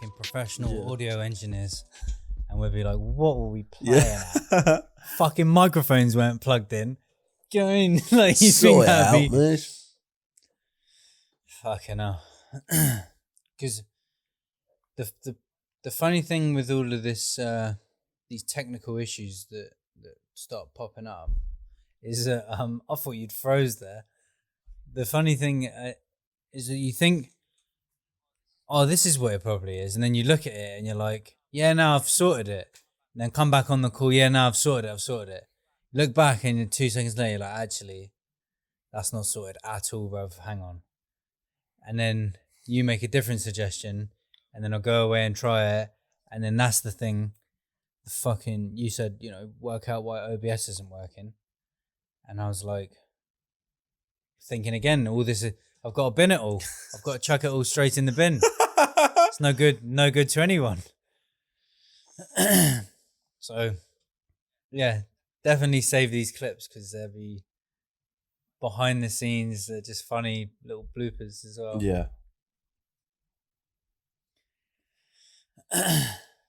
fucking professional audio engineers, and we'd be like, what were we playing at? Fucking microphones weren't plugged in. Do you know what I mean? Like, you think that'd be... mate. Fucking hell. Because the funny thing with all of this, these technical issues that start popping up is that I thought you'd froze there. The funny thing is that you think, oh, this is what it probably is. And then you look at it and you're like, yeah, no, I've sorted it. And then come back on the call, yeah, no, I've sorted it. Look back and 2 seconds later, you're like, actually, that's not sorted at all, bruv. Hang on. And then you make a different suggestion and then I'll go away and try it. And then that's the thing. You said, work out why OBS isn't working. And I was like, thinking again, all this, I've got to bin it all. I've got to chuck it all straight in the bin. It's no good to anyone. So, yeah, definitely save these clips because they'll be behind the scenes. They're just funny little bloopers as well. Yeah.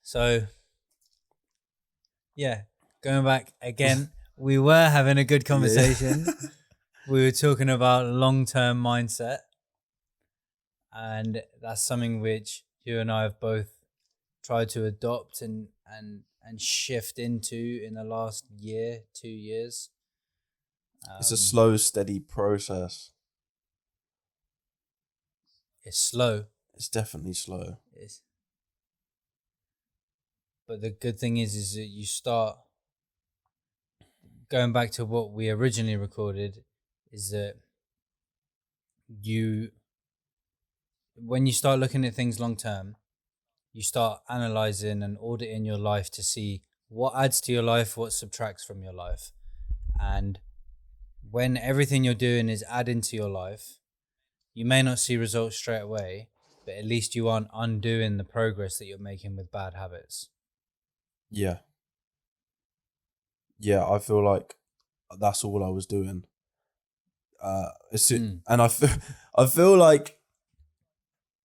So, yeah, going back again, we were having a good conversation. Yeah. We were talking about long-term mindset, and that's something which you and I have both tried to adopt and shift into in the last 2 years. It's a slow, steady process. It's slow. It's definitely slow. But the good thing is that you start going back to what we originally recorded, is that when you start looking at things long term, you start analyzing and auditing your life to see what adds to your life, what subtracts from your life. And when everything you're doing is adding to your life, you may not see results straight away, but at least you aren't undoing the progress that you're making with bad habits. Yeah. Yeah, I feel like that's all I was doing. And I feel like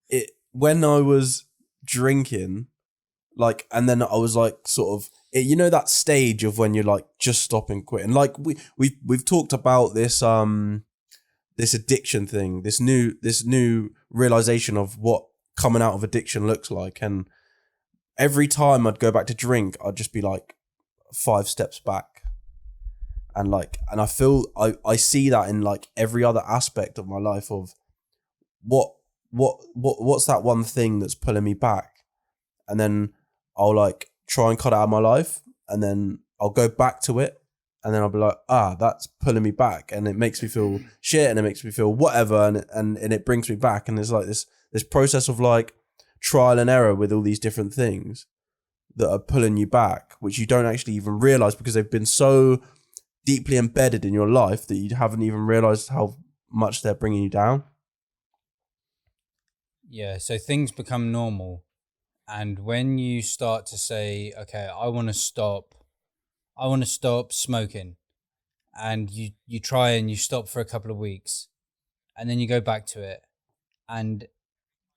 it when I was drinking, like, and then I was like, sort of, that stage of when you're like just stopping quitting. Like we've talked about this this addiction thing, this new realization of what coming out of addiction looks like, and every time I'd go back to drink, I'd just be like 5 steps back. And I feel I see that in like every other aspect of my life of what's that one thing that's pulling me back, and then I'll like try and cut it out of my life, and then I'll go back to it, and then I'll be like, that's pulling me back, and it makes me feel shit, and it makes me feel whatever, and it brings me back, and there's like this process of like trial and error with all these different things that are pulling you back, which you don't actually even realize because they've been so deeply embedded in your life that you haven't even realized how much they're bringing you down. Yeah, so things become normal. And when you start to say, okay, I want to stop smoking, and you try and you stop for a couple of weeks, and then you go back to it. And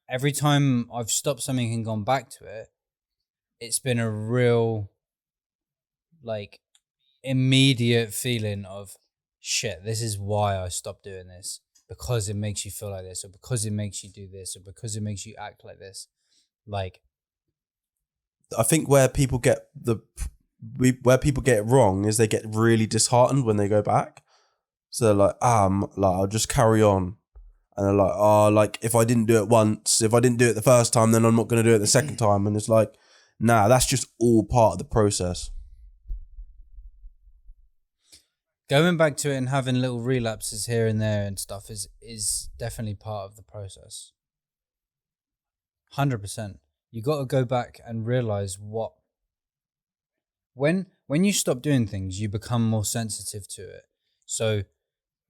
every time I've stopped something and gone back to it, it's been a real, like, immediate feeling of, shit, this is why I stopped doing this. Because it makes you feel like this, or because it makes you do this, or because it makes you act like this. Like, I think where people get it wrong is they get really disheartened when they go back. So they're like, I'll just carry on. And they're like, like if I didn't do it once, if I didn't do it the first time, then I'm not going to do it the second time. And it's like, nah, that's just all part of the process. Going back to it and having little relapses here and there and stuff is definitely part of the process. 100%. You got to go back and realize when you stop doing things, you become more sensitive to it. So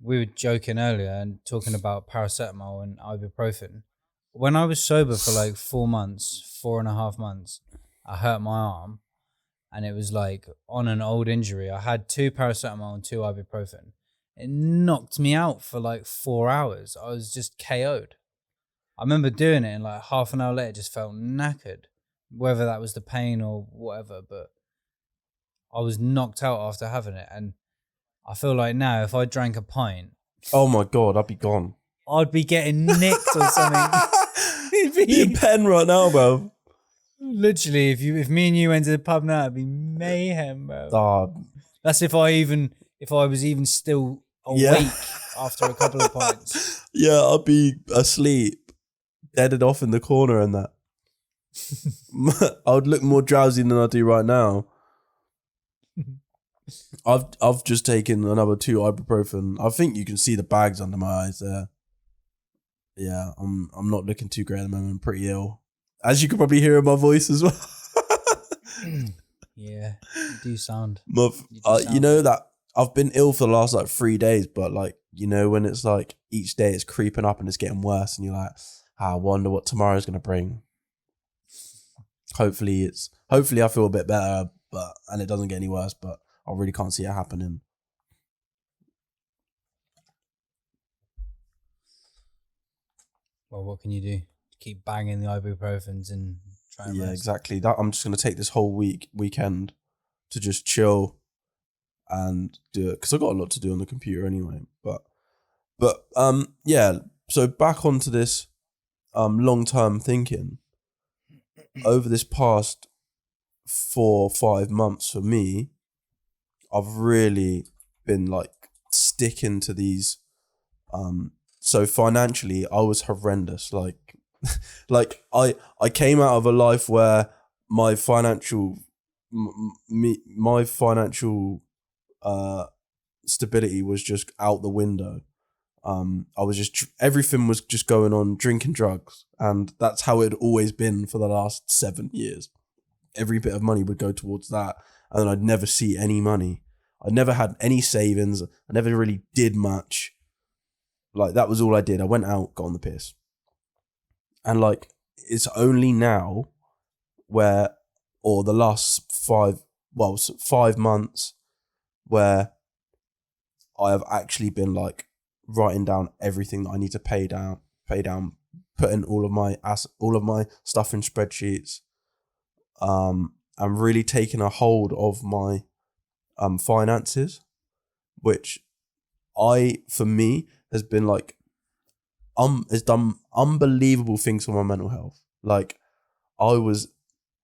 we were joking earlier and talking about paracetamol and ibuprofen. When I was sober for like 4.5 months, I hurt my arm. And it was like on an old injury. I had 2 paracetamol and 2 ibuprofen. It knocked me out for like 4 hours. I was just KO'd. I remember doing it and like half an hour later just felt knackered, whether that was the pain or whatever, but I was knocked out after having it. And I feel like now if I drank a pint, oh my God, I'd be gone. I'd be getting nicked or something. Be in pen right now, bro. Literally, if me and you went to the pub now, it'd be mayhem, bro. That's if I was even still awake after a couple of pints. Yeah, I'd be asleep, deaded off in the corner and that. I would look more drowsy than I do right now. I've just taken another 2 ibuprofen. I think you can see the bags under my eyes there. Yeah, I'm not looking too great at the moment. I'm pretty ill, as you can probably hear in my voice as well. Yeah, you do sound. You know that I've been ill for the last like 3 days, but like, you know, when it's like each day it's creeping up and it's getting worse, and you're like, I wonder what tomorrow's gonna bring. Hopefully I feel a bit better, and it doesn't get any worse, but I really can't see it happening. Well, what can you do? Keep banging the ibuprofens and try and rest. Exactly. That I'm just gonna take this whole weekend to just chill and do it, because I've got a lot to do on the computer anyway. But so back onto this long-term thinking. Over this past 4 or 5 months for me, I've really been like sticking to these. So financially, I was horrendous. Like I came out of a life where my financial stability was just out the window. I was just, everything was just going on drinking drugs, and that's how it had always been for the last 7 years. Every bit of money would go towards that, and then I'd never see any money. I never had any savings. I never really did much. Like, that was all I did. I went out, got on the piss. And like, it's only now or the last 5 months where I have actually been like writing down everything that I need to pay down, putting all of my stuff in spreadsheets. I'm really taking a hold of my finances, which for me has been like has done unbelievable things for my mental health. Like, I was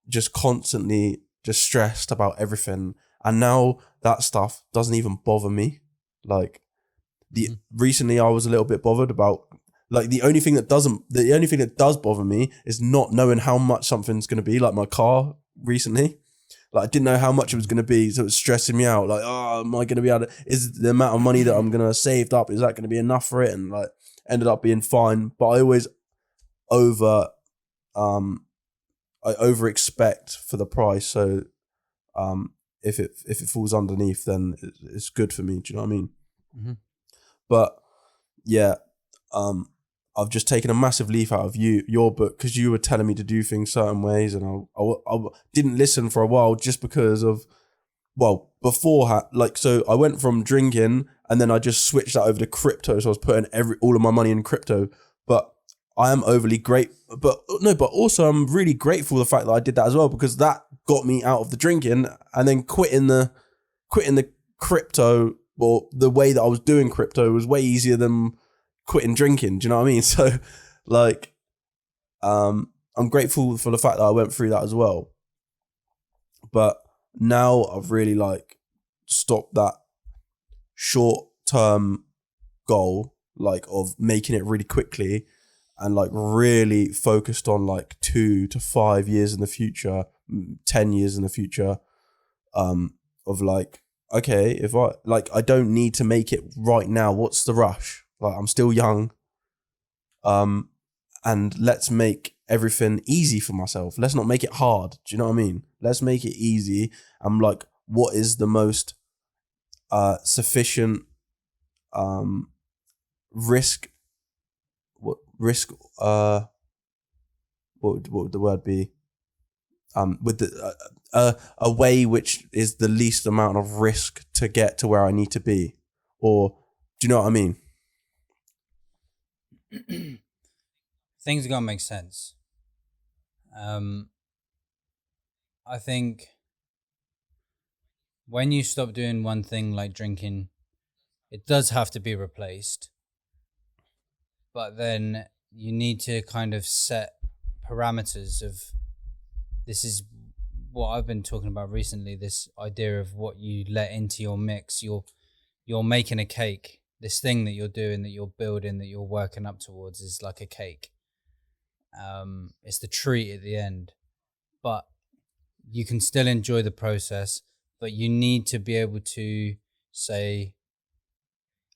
just constantly just stressed about everything, and now that stuff doesn't even bother me. Like, recently I was a little bit bothered about, like, the only thing that does bother me is not knowing how much something's going to be. Like my car recently, like, I didn't know how much it was going to be, so it was stressing me out. Like, am I going to be able to, is the amount of money that I'm going to saved up, is that going to be enough for it? And like, ended up being fine. But I always over expect for the price. So if it falls underneath, then it's good for me. Do you know what I mean? Mm-hmm. But yeah, I've just taken a massive leaf out of your book, because you were telling me to do things certain ways, and I didn't listen for a while just because of, well, beforehand, like, so I went from drinking and then I just switched that over to crypto. So I was putting all of my money in crypto. But I am overly great, but also I'm really grateful for the fact that I did that as well, because that got me out of the drinking, and then quitting the crypto, or the way that I was doing crypto, was way easier than quitting drinking. Do you know what I mean? So like, I'm grateful for the fact that I went through that as well. But now I've really like stopped that short-term goal, like, of making it really quickly, and like really focused on like 2 to 5 years in the future, 10 years in the future, of like, okay, if I don't need to make it right now. What's the rush? Like, I'm still young. And let's make everything easy for myself. Let's not make it hard. Do you know what I mean? Let's make it easy. I'm like, what is the most sufficient risk? What risk? What would the word be? With the a way which is the least amount of risk to get to where I need to be, or do you know what I mean? I things are gonna make sense. I think when you stop doing one thing like drinking, it does have to be replaced. But then you need to kind of set parameters of, this is what I've been talking about recently, this idea of what you let into your mix. You're making a cake. This thing that you're doing, that you're building, that you're working up towards is like a cake. It's the treat at the end. But you can still enjoy the process, but you need to be able to say,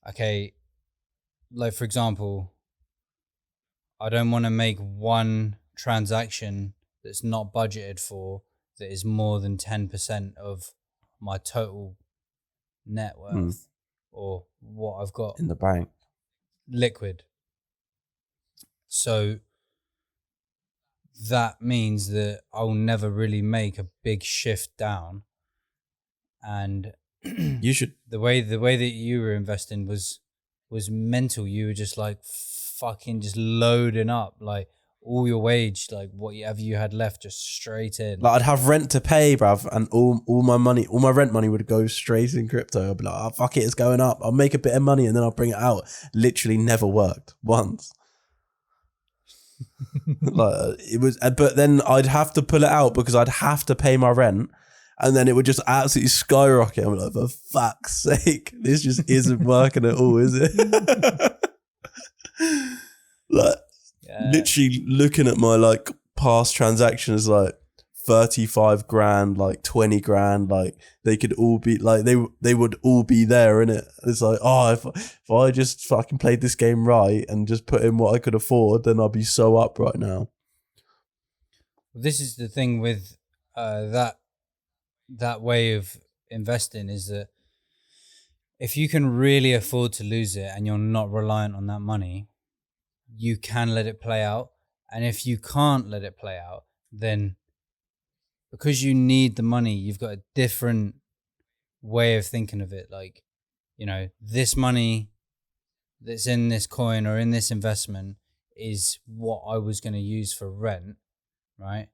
okay, like for example, I don't want to make one transaction that's not budgeted for that is more than 10% of my total net worth or what I've got in the bank. Liquid. So that means that I'll never really make a big shift down. And You should. the way that you were investing was mental. You were just like fucking just loading up like all your wage, like whatever you had left, just straight in. Like I'd have rent to pay, bruv, and all my money, all my rent money would go straight in crypto. I'd be like, oh, fuck it, it's going up. I'll make a bit of money and then I'll bring it out. Literally never worked once. Like it was, but then I'd have to pull it out because I'd have to pay my rent, and then it would just absolutely skyrocket. I'm like, for fuck's sake, this just isn't working at all, is it? Like, literally looking at my like past transactions, like 35 grand, like 20 grand, like they could all be like they would all be there, innit? It's like, oh, if I just fucking played this game right and just put in what I could afford, then I'd be so up right now. This is the thing with that way of investing, is that if you can really afford to lose it and you're not reliant on that money, you can let it play out. And if you can't let it play out, then because you need the money, you've got a different way of thinking of it. Like, you know, this money that's in this coin or in this investment is what I was going to use for rent, right?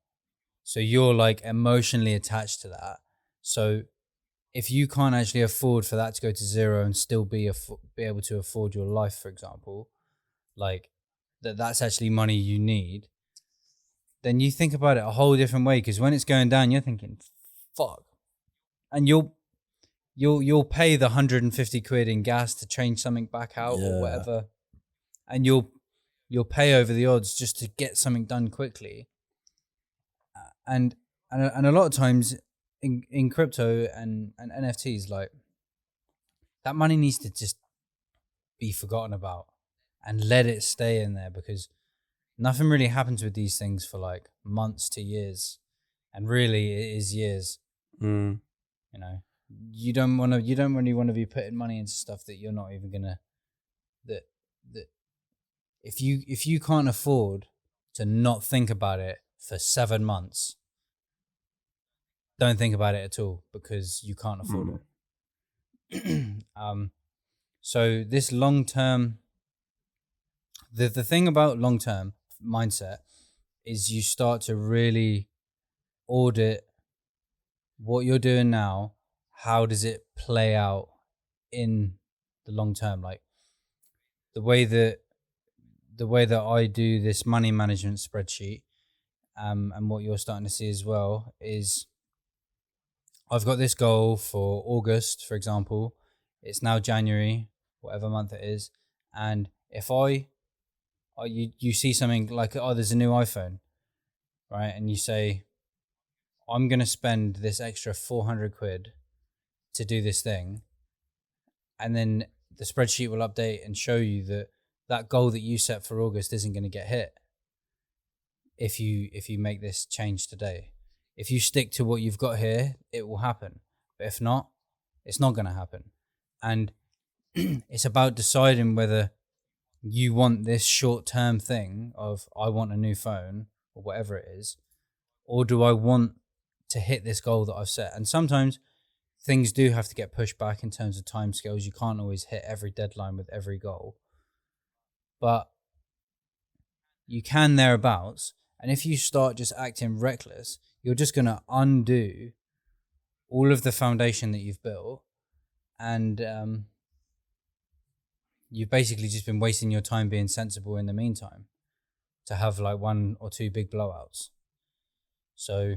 So you're like emotionally attached to that. So if you can't actually afford for that to go to zero and still be able to afford your life, for example, like that's actually money you need, then you think about it a whole different way. Because when it's going down, you're thinking, fuck. And you'll pay the 150 quid in gas to change something back out or whatever. And you'll pay over the odds just to get something done quickly. And a lot of times in crypto and NFTs, like that money needs to just be forgotten about and let it stay in there, because nothing really happens with these things for like months to years, and really it is years. You know, you don't really want to be putting money into stuff that you're not even gonna, that if you can't afford to not think about it for 7 months, don't think about it at all, because you can't afford it. So this long term, the thing about long term mindset is you start to really audit what you're doing now. How does it play out in the long term? Like the way that I do this money management spreadsheet, and what you're starting to see as well is, I've got this goal for August, for example. It's now January, whatever month it is, and if you see something like, oh, there's a new iPhone, right? And you say, I'm going to spend this extra 400 quid to do this thing. And then the spreadsheet will update and show you that goal that you set for August isn't going to get hit if you make this change today. If you stick to what you've got here, it will happen. But if not, it's not going to happen. And it's about deciding whether you want this short-term thing of, I want a new phone or whatever it is, or do I want to hit this goal that I've set? And sometimes things do have to get pushed back in terms of timescales. You can't always hit every deadline with every goal. But you can thereabouts. And if you start just acting reckless, you're just going to undo all of the foundation that you've built. And you've basically just been wasting your time being sensible in the meantime to have like 1 or 2 big blowouts. So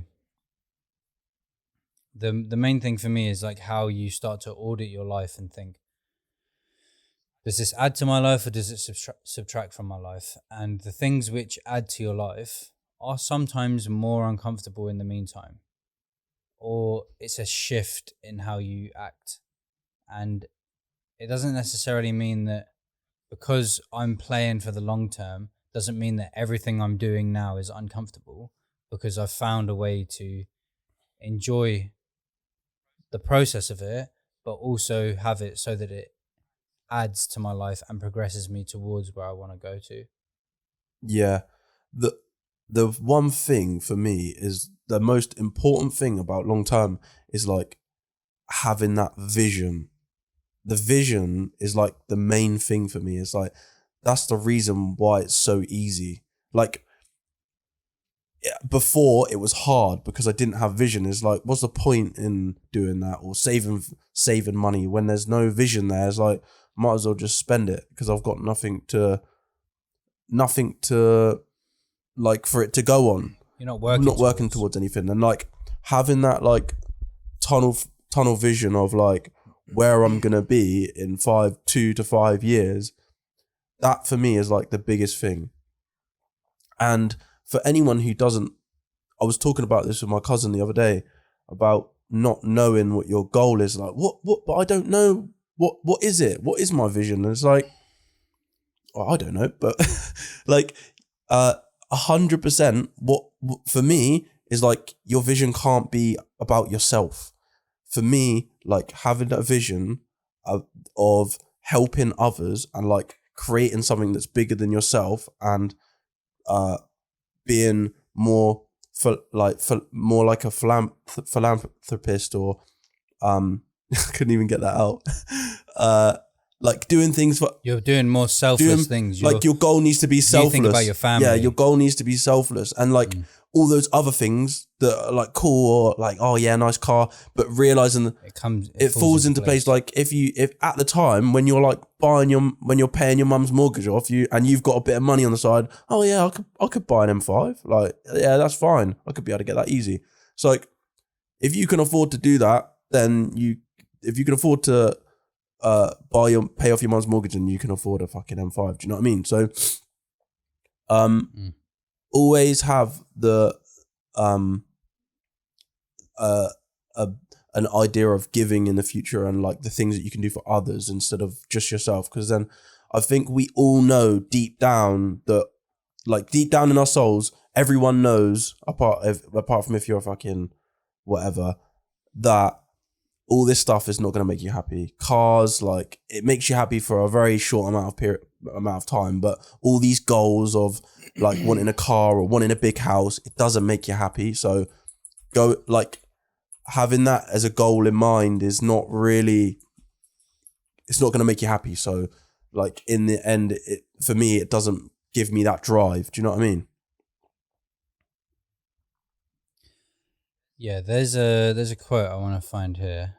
the main thing for me is like how you start to audit your life and think, does this add to my life or does it subtract from my life? And the things which add to your life are sometimes more uncomfortable in the meantime, or it's a shift in how you act. And it doesn't necessarily mean that because I'm playing for the long term, doesn't mean that everything I'm doing now is uncomfortable, because I've found a way to enjoy the process of it, but also have it so that it adds to my life and progresses me towards where I want to go to. Yeah. The one thing for me is the most important thing about long term is like having that vision. The vision is like the main thing for me. It's like, that's the reason why it's so easy. Like before it was hard because I didn't have vision. It's like, what's the point in doing that or saving money when there's no vision there? It's like, might as well just spend it because I've got nothing to like for it to go on. You're not working towards anything. And like having that like tunnel vision of like where I'm gonna be in 2 to 5 years, that for me is like the biggest thing. And for anyone who doesn't, I was talking about this with my cousin the other day about not knowing what your goal is. Like what but I don't know what is it? What is my vision? And it's like, I don't know, but like 100% what for me is like your vision can't be about yourself. For me, like having a vision of helping others and like creating something that's bigger than yourself and being more more like a philanthropist or I couldn't even get that out. Like doing things for... You're doing more selfless things. Like your goal needs to be selfless. You think about your family. Yeah, your goal needs to be selfless. And like all those other things that are like cool or like, oh yeah, nice car, but realizing it falls into place. Like if at the time when you're like when you're paying your mum's mortgage off and you've got a bit of money on the side, oh yeah, I could buy an M5. Like, yeah, that's fine. I could be able to get that easy. So like if you can afford to do that, then if you can afford to pay off your mum's mortgage and you can afford a fucking M5. Do you know what I mean? So always have the an idea of giving in the future and like the things that you can do for others instead of just yourself, because then I think we all know deep down that, like deep down in our souls, everyone knows apart from if you're a fucking whatever, that all this stuff is not going to make you happy. Cars, like, it makes you happy for a very short amount of time, but all these goals of like wanting a car or wanting a big house, it doesn't make you happy. So go, like, having that as a goal in mind is not really, it's not going to make you happy. So like in the end, for me, it doesn't give me that drive. Do you know what I mean? Yeah, there's a quote I want to find here.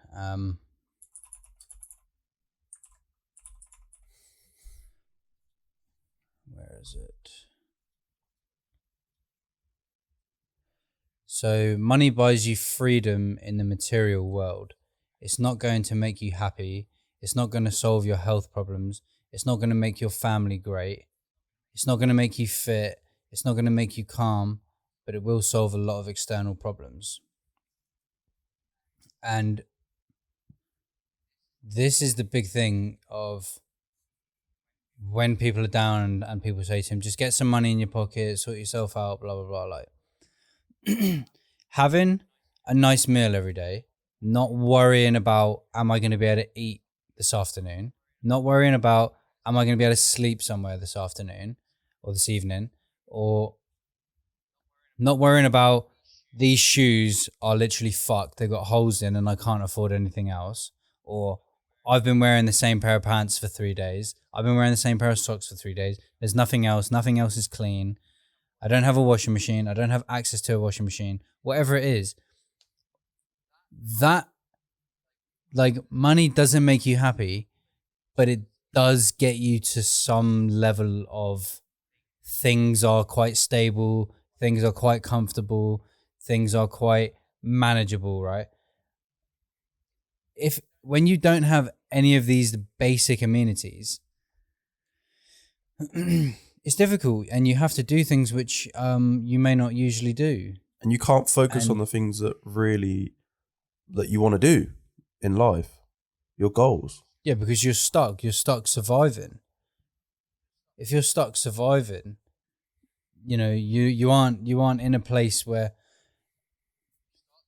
Where is it? So, money buys you freedom in the material world. It's not going to make you happy. It's not going to solve your health problems. It's not going to make your family great. It's not going to make you fit. It's not going to make you calm, but it will solve a lot of external problems. And this is the big thing of when people are down and people say to him, just get some money in your pocket, sort yourself out, blah, blah, blah. Like having a nice meal every day, not worrying about, am I going to be able to eat this afternoon? Not worrying about, am I going to be able to sleep somewhere this afternoon or this evening? Or not worrying about, these shoes are literally fucked. They've got holes in and I can't afford anything else. Or I've been wearing the same pair of pants for 3 days. I've been wearing the same pair of socks for 3 days. There's nothing else. Nothing else is clean. I don't have a washing machine. I don't have access to a washing machine. Whatever it is, that, like, money doesn't make you happy, but it does get you to some level of things are quite stable, things are quite comfortable, things are quite manageable, right? When you don't have any of these basic amenities, it's difficult, and you have to do things which you may not usually do. And you can't focus on the things that you want to do in life, your goals. Yeah, because you're stuck surviving. If you're stuck surviving, you aren't in a place where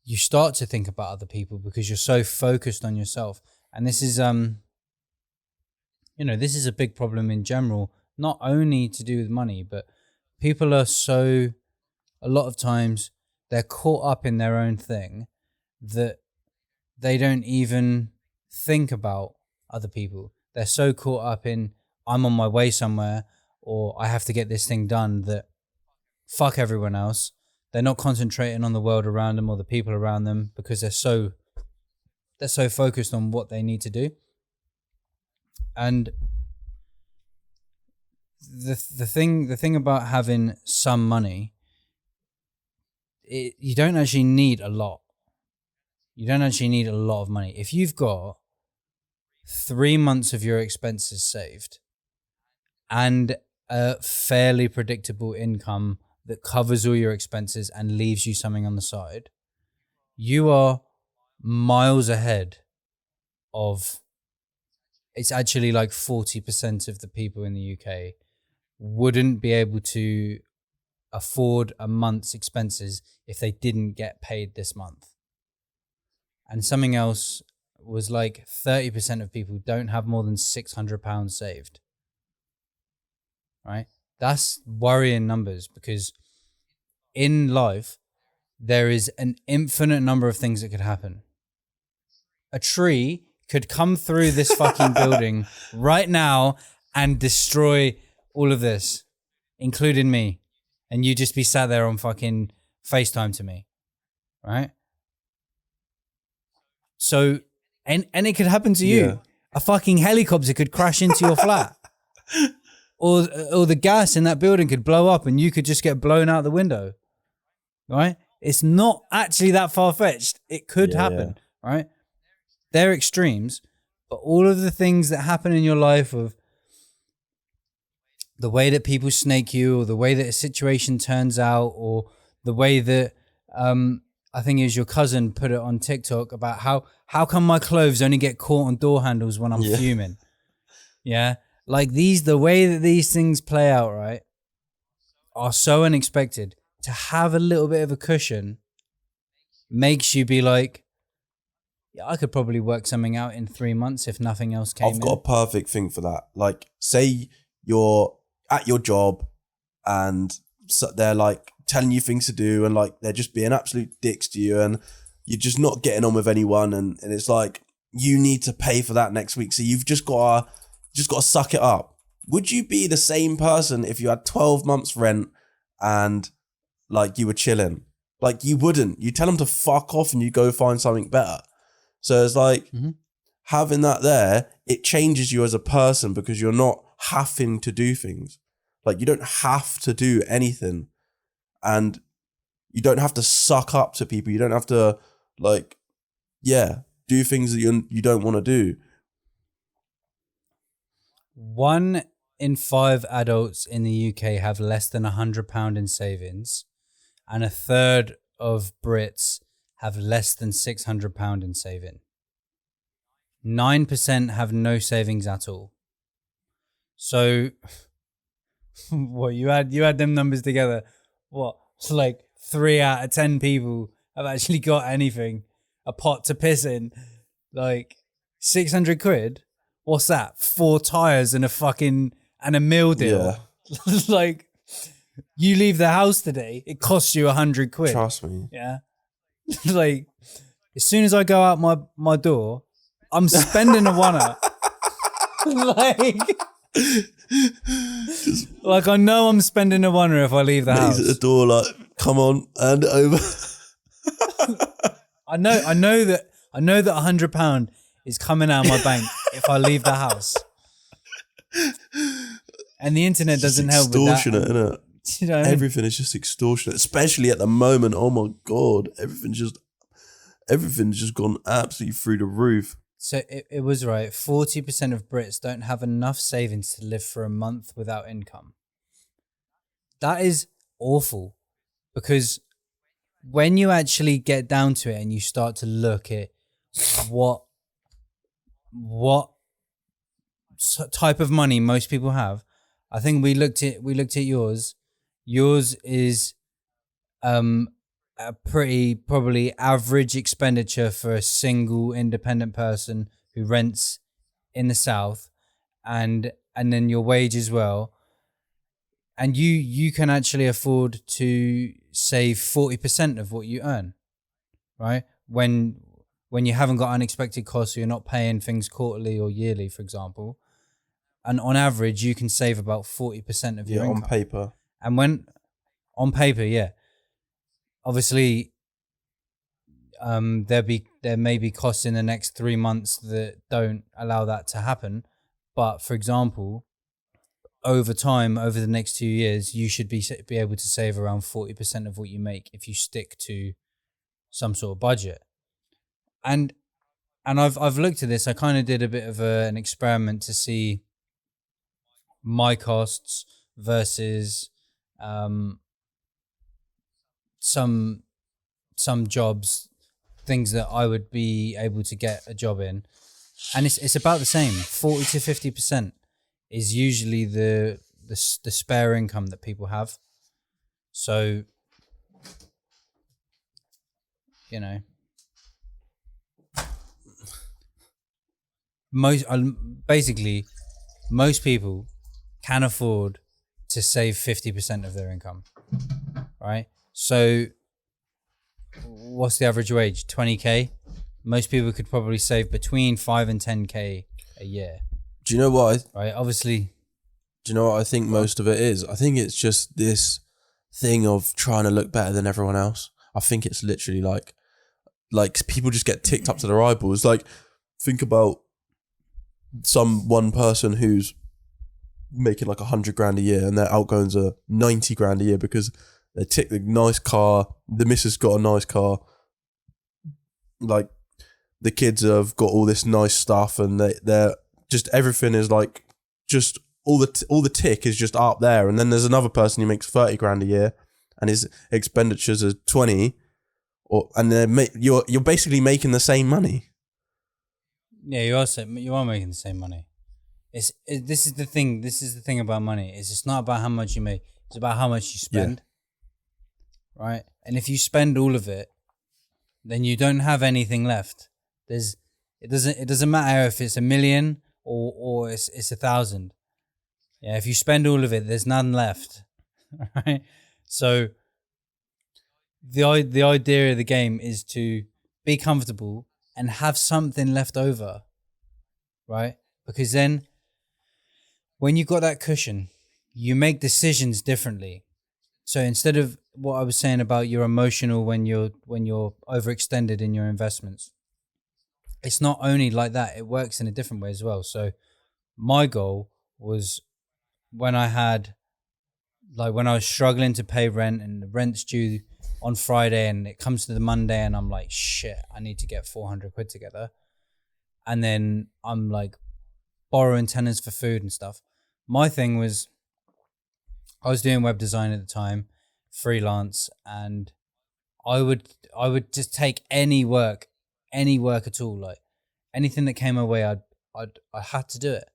you start to think about other people, because you're so focused on yourself. And this is this is a big problem in general, not only to do with money, but people are a lot of times they're caught up in their own thing that they don't even think about other people. They're so caught up in, I'm on my way somewhere, or I have to get this thing done, that fuck everyone else. They're not concentrating on the world around them or the people around them, because they're so focused on what they need to do. And the thing about having some money, you don't actually need a lot. You don't actually need a lot of money. If you've got 3 months of your expenses saved and a fairly predictable income that covers all your expenses and leaves you something on the side, you are miles ahead of, it's actually like 40% of the people in the UK wouldn't be able to afford a month's expenses if they didn't get paid this month. And something else was like 30% of people don't have more than £600 saved. Right? That's worrying numbers, because in life, there is an infinite number of things that could happen. A tree could come through this fucking building right now and destroy all of this, including me. And you just be sat there on fucking FaceTime to me. Right? So, and it could happen to you. Yeah. A fucking helicopter could crash into your flat. Or the gas in that building could blow up and you could just get blown out the window. Right? It's not actually that far-fetched. It could happen, right? They're extremes, but all of the things that happen in your life, of the way that people snake you, or the way that a situation turns out, or the way that I think it was your cousin put it on TikTok about how come my clothes only get caught on door handles when I'm fuming? Yeah. Like the way that these things play out, right, are so unexpected. To have a little bit of a cushion makes you be like, yeah, I could probably work something out in 3 months if nothing else came in. I've got a perfect thing for that. Like, say you're at your job and they're like telling you things to do, and like they're just being absolute dicks to you, and you're just not getting on with anyone, and it's like you need to pay for that next week, so you've just got to suck it up. Would you be the same person if you had 12 months rent and like you were chilling? Like, you wouldn't. You tell them to fuck off and you go find something better. So it's like having that there, it changes you as a person, because you're not having to do things. Like, you don't have to do anything, and you don't have to suck up to people. You don't have to do things that you don't want to do. 1 in 5 adults in the UK have less than £100 in savings, and a third of Brits have less than £600 in saving. 9% have no savings at all. So, what, you add them numbers together, what? It's like 3 out of 10 people have actually got anything, a pot to piss in. Like, 600 quid? What's that? 4 tires and a meal deal. Yeah. Like, you leave the house today, it costs you 100 quid. Trust me. Yeah. Like, as soon as I go out my door, I'm spending a oneer. like I know I'm spending a oneer if I leave the house. He's at the door like, come on, hand it over. I know that £100 is coming out of my bank if I leave the house. And the internet doesn't help with that. Extortionate, isn't it? You know, everything is just extortionate, especially at the moment. Oh my God, everything's just gone absolutely through the roof. So it was right. 40% of Brits don't have enough savings to live for a month without income. That is awful, because when you actually get down to it and you start to look at what type of money most people have, I think we looked at yours. Yours is a pretty probably average expenditure for a single independent person who rents in the south, and then your wage as well. And you can actually afford to save 40% of what you earn, right? When you haven't got unexpected costs, or you're not paying things quarterly or yearly, for example. And on average, you can save about 40% of your income. On paper. And when on paper, yeah. Obviously, there may be costs in the next 3 months that don't allow that to happen. But for example, over time, over the next 2 years, you should be able to save around 40% of what you make if you stick to some sort of budget. And I've looked at this. I kind of did a bit of an experiment to see my costs versus some jobs, things that I would be able to get a job in, and it's about the same. 40 to 50% is usually the spare income that people have. So, you know, most people can afford to save 50% of their income, right? So what's the average wage? 20k. Most people could probably save between 5 and 10k a year. Do you know what? Right, obviously. Do you know what I think most of it is? I think it's just this thing of trying to look better than everyone else. I think it's literally like people just get ticked up to their eyeballs. Like, think about one person who's making like 100 grand a year and their outgoings are 90 grand a year because they tick the nice car, the missus got a nice car, like the kids have got all this nice stuff, and they're just, everything is like, just all the tick is just up there. And then there's another person who makes 30 grand a year and his expenditures are 20, and you're basically making the same money. Yeah, you are making the same money. This is the thing about money. It's not about how much you make. It's about how much you spend. Yeah. Right? And if you spend all of it, then you don't have anything left. It doesn't matter if it's 1 million or it's 1,000. Yeah, if you spend all of it, there's none left. Right? So the idea of the game is to be comfortable and have something left over, right? Because then when you've got that cushion, you make decisions differently. So instead of what I was saying about you're emotional when you're overextended in your investments, it's not only like that, it works in a different way as well. So my goal was when I was struggling to pay rent and the rent's due on Friday and it comes to the Monday and I'm like, shit, I need to get 400 quid together. And then I'm like borrowing tenants for food and stuff. My thing was, I was doing web design at the time, freelance, and I would just take any work at all, like anything that came my way, I had to do it.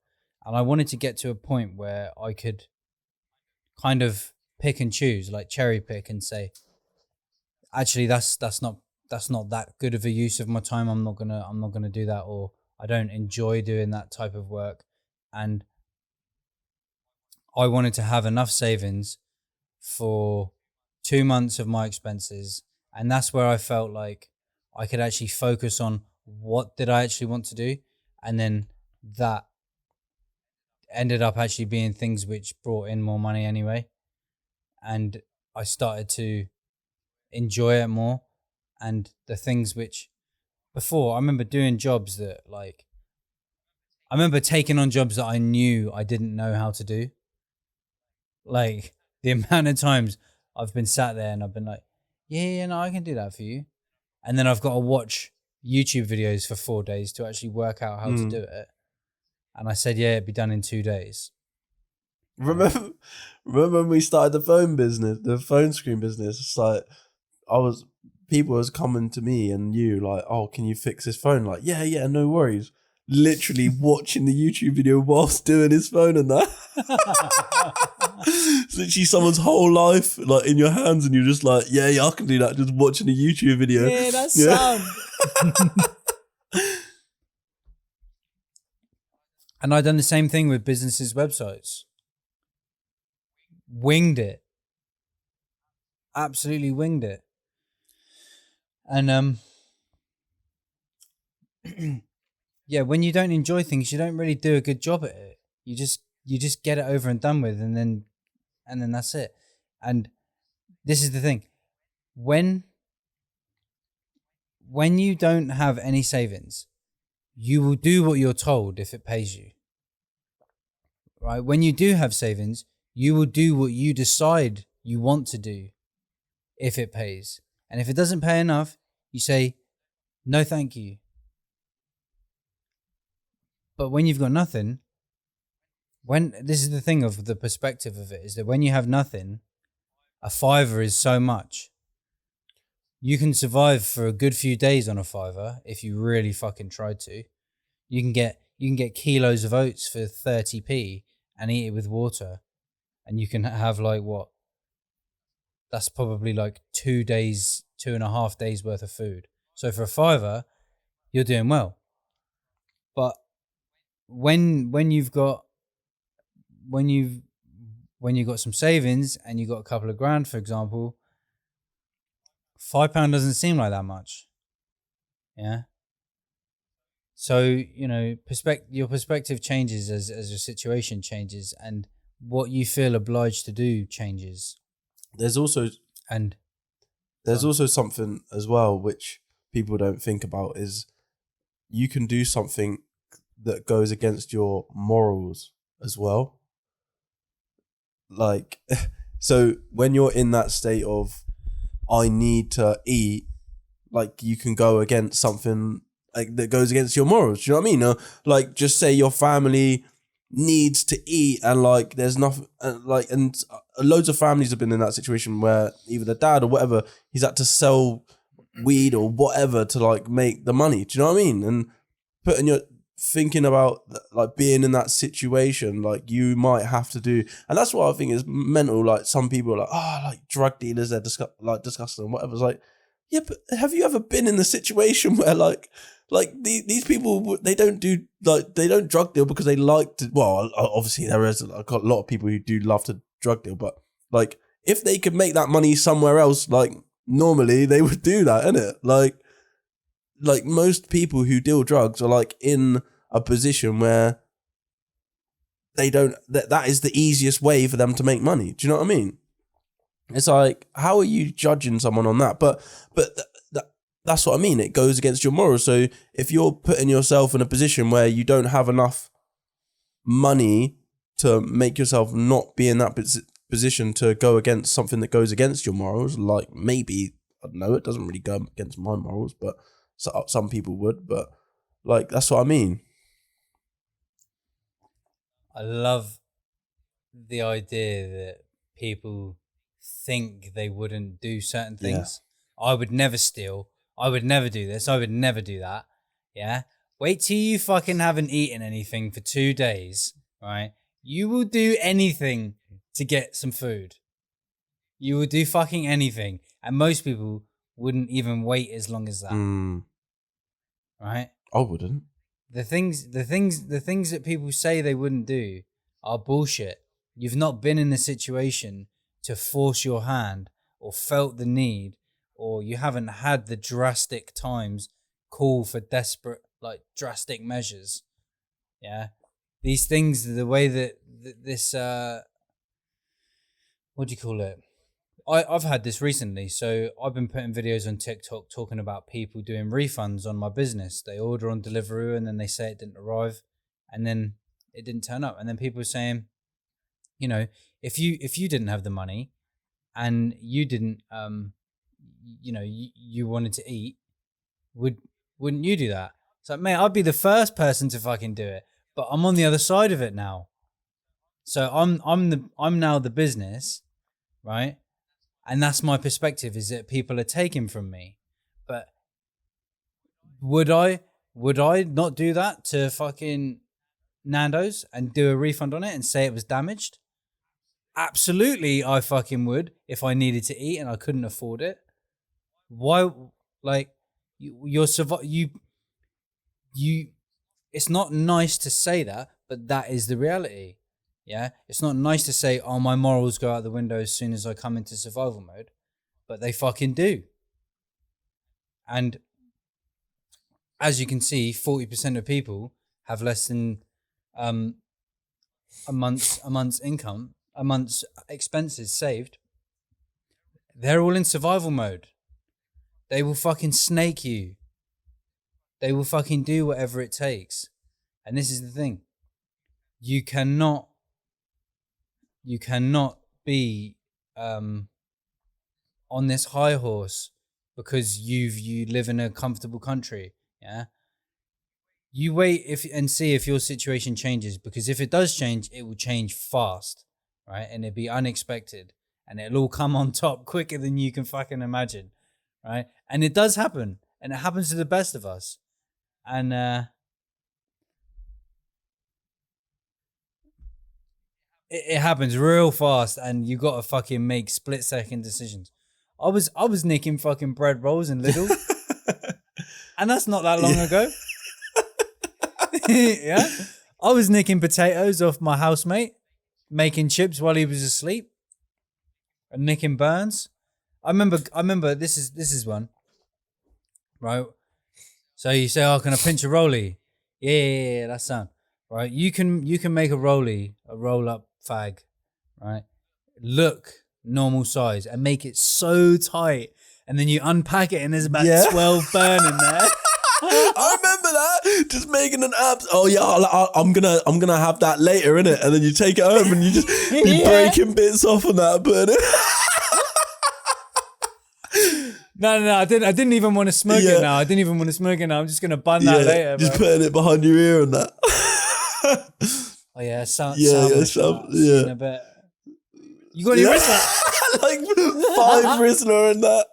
And I wanted to get to a point where I could kind of pick and choose, like cherry pick and say, actually that's not that good of a use of my time. I'm not gonna do that, or I don't enjoy doing that type of work. And I wanted to have enough savings for 2 months of my expenses. And that's where I felt like I could actually focus on what did I actually want to do. And then that ended up actually being things which brought in more money anyway. And I started to enjoy it more. And the things which before, I remember doing jobs that like, I remember taking on jobs that I knew I didn't know how to do. Like the amount of times I've been sat there and I've been like, yeah, no, I can do that for you. And then I've got to watch YouTube videos for 4 days to actually work out how to do it. And I said, yeah, it'd be done in 2 days. Remember when we started the phone business, the phone screen business? It's like people was coming to me and you like, oh, can you fix this phone? Like, yeah, no worries. Literally watching the YouTube video whilst doing his phone and that. It's literally someone's whole life like in your hands, and you're just like, yeah, I can do that. Just watching a YouTube video. Yeah, that's sound. And I've done the same thing with businesses' websites. Winged it. Absolutely winged it. And yeah, when you don't enjoy things, you don't really do a good job at it. You just get it over and done with, and then that's it. And this is the thing. When you don't have any savings, you will do what you're told if it pays you. Right? When you do have savings, you will do what you decide you want to do if it pays. And if it doesn't pay enough, you say, no, thank you. But when you've got nothing, this is the thing of the perspective of it, is that when you have nothing, a fiver is so much. You can survive for a good few days on a fiver if you really fucking tried to. You can get kilos of oats for 30p and eat it with water. And you can have like what? That's probably like 2.5 days worth of food. So for a fiver, you're doing well. But when you've got some savings and you've got a couple of grand, for example, £5 doesn't seem like that much. Yeah. So, you know, your perspective changes as your situation changes, and what you feel obliged to do changes. There's also something as well which people don't think about, is you can do something that goes against your morals as well. Like, so when you're in that state of, I need to eat, like you can go against something like that goes against your morals. Do you know what I mean? Like, just say your family needs to eat, and like there's nothing, and loads of families have been in that situation where either the dad or whatever, he's had to sell weed or whatever to like make the money. Do you know what I mean? And thinking about like being in that situation, like you might have to do, and that's what I think is mental. Like some people are like, like drug dealers, they're disgusting and whatever. It's like, yeah, but have you ever been in the situation where like these people, they don't drug deal because they like to? Well, obviously there is like a lot of people who do love to drug deal, but like if they could make that money somewhere else, like normally they would do that, innit? Like most people who deal drugs are like in a position where they don't, that is the easiest way for them to make money. Do you know what I mean? It's like, how are you judging someone on that? But that's what I mean. It goes against your morals. So if you're putting yourself in a position where you don't have enough money to make yourself not be in that position to go against something that goes against your morals, like maybe, I don't know, it doesn't really go against my morals, but some people would, but like, that's what I mean. I love the idea that people think they wouldn't do certain things. Yeah. I would never steal. I would never do this. I would never do that. Yeah. Wait till you fucking haven't eaten anything for 2 days, right? You will do anything to get some food. You will do fucking anything. And most people wouldn't even wait as long as that. Right? I wouldn't. The things that people say they wouldn't do are bullshit. You've not been in a situation to force your hand or felt the need, or you haven't had the drastic times call for drastic measures. Yeah, these things, the way that this what do you call it? I've had this recently. So I've been putting videos on TikTok talking about people doing refunds on my business. They order on Deliveroo and then they say it didn't arrive, and then it didn't turn up, and then people are saying, you know, if you didn't have the money and you didn't you know, you wanted to eat, wouldn't you do that? It's like, mate, I'd be the first person to fucking do it, but I'm on the other side of it now. So I'm now the business, right? And that's my perspective, is that people are taking from me. But would I not do that to fucking Nando's and do a refund on it and say it was damaged? Absolutely, I fucking would, if I needed to eat and I couldn't afford it. Why? Like, you're it's not nice to say that, but that is the reality. Yeah, it's not nice to say, oh, my morals go out the window as soon as I come into survival mode, but they fucking do. And as you can see, 40% of people have less than a month's income, a month's expenses saved. They're all in survival mode. They will fucking snake you. They will fucking do whatever it takes. And this is the thing. You cannot be on this high horse because you live in a comfortable country. Yeah. You wait and see if your situation changes, because if it does change, it will change fast, right? And it'll be unexpected, and it'll all come on top quicker than you can fucking imagine, right? And it does happen, and it happens to the best of us. And it happens real fast, and you got to fucking make split-second decisions. I was nicking fucking bread rolls in Lidl, and that's not that long ago. Yeah, I was nicking potatoes off my housemate, making chips while he was asleep, and nicking burns. I remember this is one, right? So you say, "Oh, can I pinch a rollie?" Yeah, that sound right. You can make a rollie, a roll up fag, right? Look normal size and make it so tight, and then you unpack it and there's about 12 burn in there. I remember that, just making an abs. Oh yeah, I'm gonna have that later, innit? And then you take it home and you just be breaking bits off on that, putting it. No, I didn't even want to smoke it now. I didn't even want to smoke it now. I'm just gonna bun that later. Just bro. putting it behind your ear and that. Oh yeah, some yeah. A bit. You got any Rizzler? Like 5 Rizzler and that.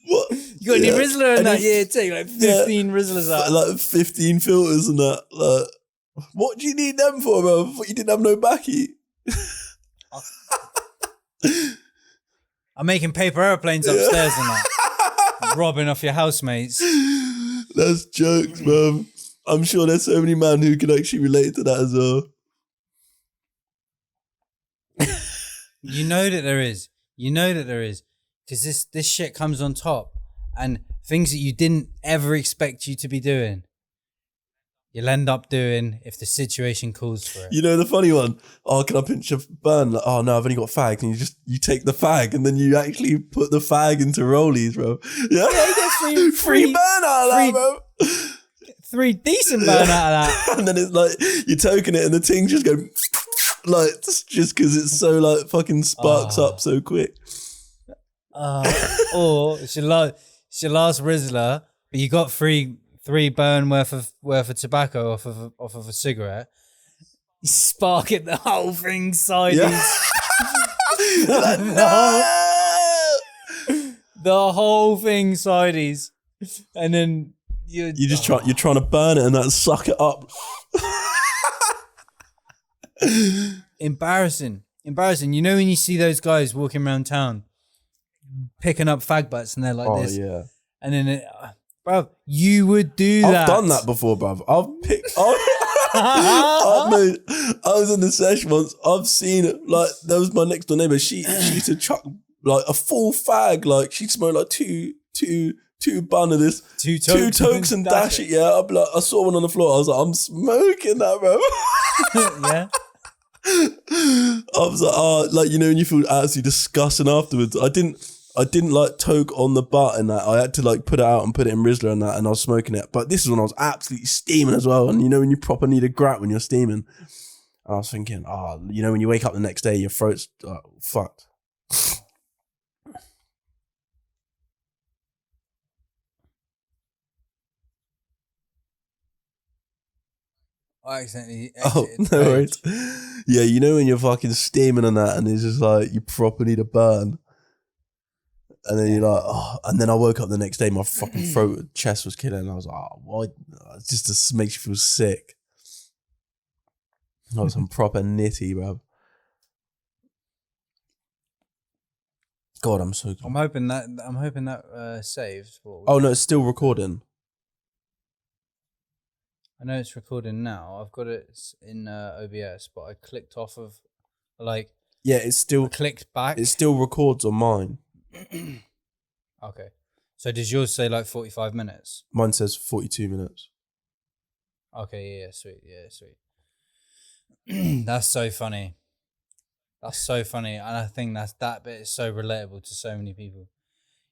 What? You got any Rizzler in that? Yeah, take like 15 Rizzlers out. Like 15 filters and that. Like, what do you need them for, bro? I thought you didn't have no backy. I'm making paper airplanes upstairs and that. Robbing off your housemates. That's jokes, man. I'm sure there's so many men who can actually relate to that as well. You know that there is. Because this shit comes on top, and things that you didn't ever expect you to be doing, you'll end up doing if the situation calls for it. You know the funny one? Oh, can I pinch a burn? Like, oh no, I've only got fag. And you take the fag and then you actually put the fag into rollies, bro. Yeah, you get free burn out of that, bro. 3 decent burn out of that. And then it's like you token it and the ting just go like, just because it's so like fucking sparks up so quick. Or it's your last Rizzler, but you got three burn worth of tobacco off of a cigarette. You spark it, the whole thing sideways. Yeah. Like, no! The whole thing sideways, and then you're trying to burn it and that suck it up. Embarrassing. You know when you see those guys walking around town picking up fag butts and they're like this. Oh yeah. And then bruv, you would do that. I've done that before, bruv. I was in the session once. I've seen it. Like, there was my next door neighbour. She used to chuck like a full fag. Like, she'd smoke like two two bun of this, two tokes and dash it. Yeah, I'm like, I saw one on the floor. I was like, I'm smoking that, bro. Yeah. I was like, oh, like, you know, when you feel absolutely disgusting afterwards. I didn't like toke on the butt and that. I had to like put it out and put it in Rizzler and that, and I was smoking it. But this is when I was absolutely steaming as well. And you know, when you proper need a grat when you're steaming. And I was thinking, oh, you know, when you wake up the next day, your throat's fucked. I accidentally Oh, exited the no page. worries. Yeah, you know when you're fucking steaming on that and it's just like, you proper need a burn. And then you're like, oh, and then I woke up the next day, my fucking throat, chest was killing. And I was like, oh, why? It just makes you feel sick. I was some proper nitty, bro. God, I'm so. I'm hoping that saved. Oh no, it's still recording. I know it's recording now. I've got it in OBS, but I clicked off of, like. Yeah, it's still. I clicked back. It still records on mine. Okay. So does yours say like 45 minutes? Mine says 42 minutes. Okay, yeah, sweet. Yeah, sweet. That's so funny. That's so funny. And I think that bit is so relatable to so many people.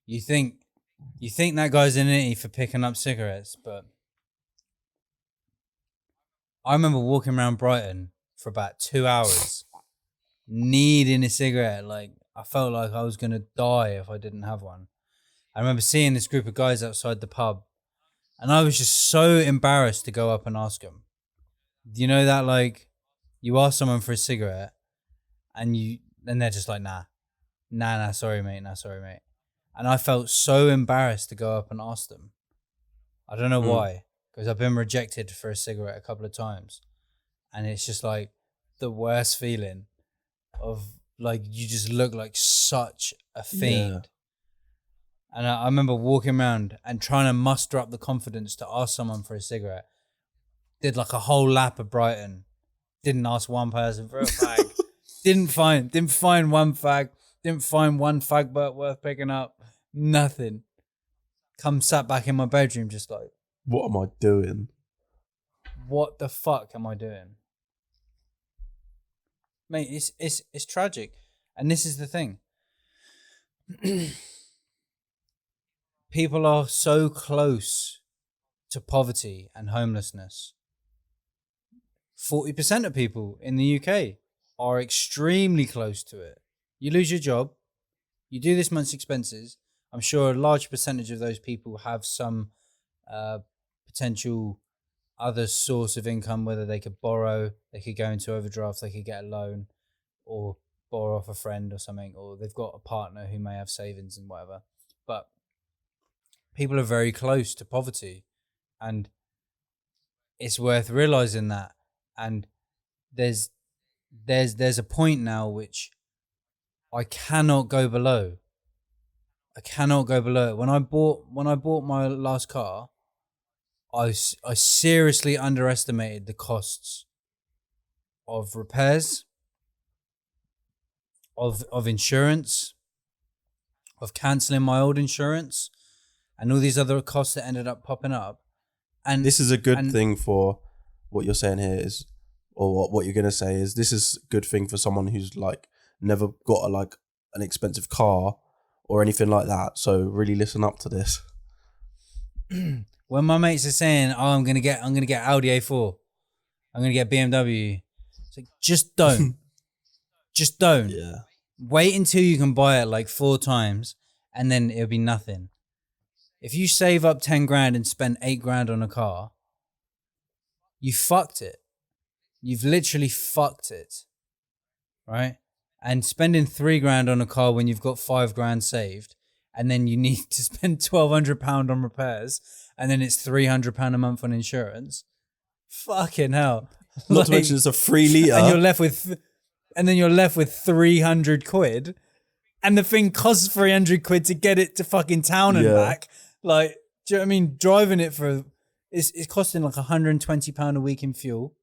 You think that guy's an idiot for picking up cigarettes, but I remember walking around Brighton for about 2 hours needing a cigarette. Like, I felt like I was going to die if I didn't have one. I remember seeing this group of guys outside the pub, and I was just so embarrassed to go up and ask them. You know that, like, you ask someone for a cigarette, and they're just like, nah, sorry, mate. And I felt so embarrassed to go up and ask them. I don't know why, because I've been rejected for a cigarette a couple of times, and it's just like the worst feeling of, like, you just look like such a fiend. Yeah. And I remember walking around and trying to muster up the confidence to ask someone for a cigarette. Did like a whole lap of Brighton. Didn't ask one person for a fag. Didn't find one fag. Didn't find one fag butt worth picking up. Nothing. Sat back in my bedroom just like, what am I doing? What the fuck am I doing? Mate, it's tragic. And this is the thing. People are so close to poverty and homelessness. 40% of people in the UK are extremely close to it. You lose your job, you do this month's expenses. I'm sure a large percentage of those people have some potential other source of income, whether they could borrow, they could go into overdraft, they could get a loan, or borrow off a friend or something, or they've got a partner who may have savings and whatever. But people are very close to poverty, and it's worth realizing that. And there's a point now which I cannot go below. I cannot go below it. When I bought my last car, I seriously underestimated the costs of repairs, of insurance, of cancelling my old insurance, and all these other costs that ended up popping up. And this is a good thing for what you're saying here is, or what you're going to say is, this is a good thing for someone who's like never got an expensive car or anything like that. So really listen up to this. When my mates are saying, "Oh, I'm gonna get Audi A4, I'm gonna get BMW," it's like, just don't, just don't. Yeah. Wait until you can buy it like 4 times, and then it'll be nothing. If you save up 10 grand and spend 8 grand on a car, you fucked it. You've literally fucked it, right? And spending 3 grand on a car when you've got 5 grand saved, and then you need to spend £1,200 on repairs, and then it's £300 a month on insurance. Fucking hell! Not to mention it's a 3 litre, and you're left with 300 quid, and the thing costs 300 quid to get it to fucking town and back. Like, do you know what I mean? Driving it it's costing like £120 a week in fuel.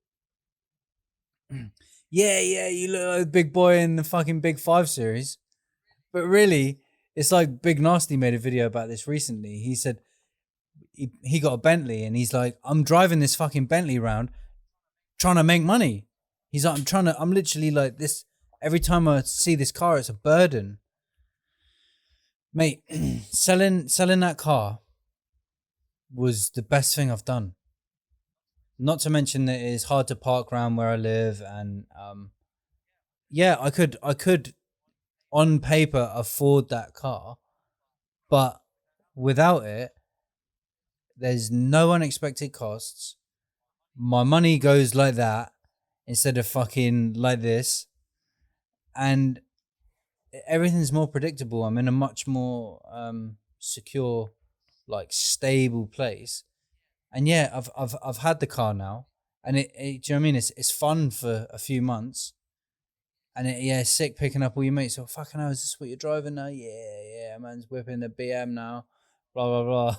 Yeah, you look like a big boy in the fucking Big 5 series. But really, It's like Big Nasty made a video about this recently. He said he got a Bentley and he's like, I'm driving this fucking Bentley around trying to make money. He's like, I'm literally like this. Every time I see this car, it's a burden. Mate, selling that car was the best thing I've done. Not to mention that it's hard to park around where I live, and yeah, I could on paper afford that car, but without it, there's no unexpected costs. My money goes like that instead of fucking like this, and everything's more predictable. I'm in a much more secure, like stable place. And yeah, I've had the car now, and it do you know what I mean? It's fun for a few months, and it's sick picking up all your mates. Oh, fucking hell, is this what you're driving now? Yeah, man's whipping the BM now, blah blah blah.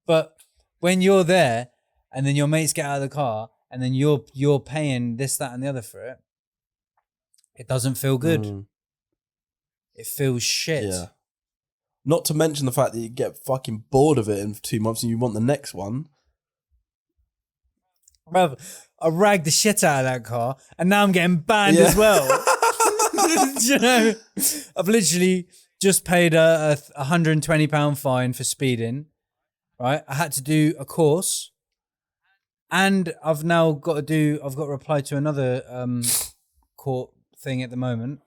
But when you're there, and then your mates get out of the car, and then you're paying this, that, and the other for it, it doesn't feel good. It feels shit. Yeah. Not to mention the fact that you get fucking bored of it in 2 months and you want the next one. Bruv, I ragged the shit out of that car and now I'm getting banned as well. You know, I've literally just paid a £120 fine for speeding, right? I had to do a course and I've got to reply to another court thing at the moment.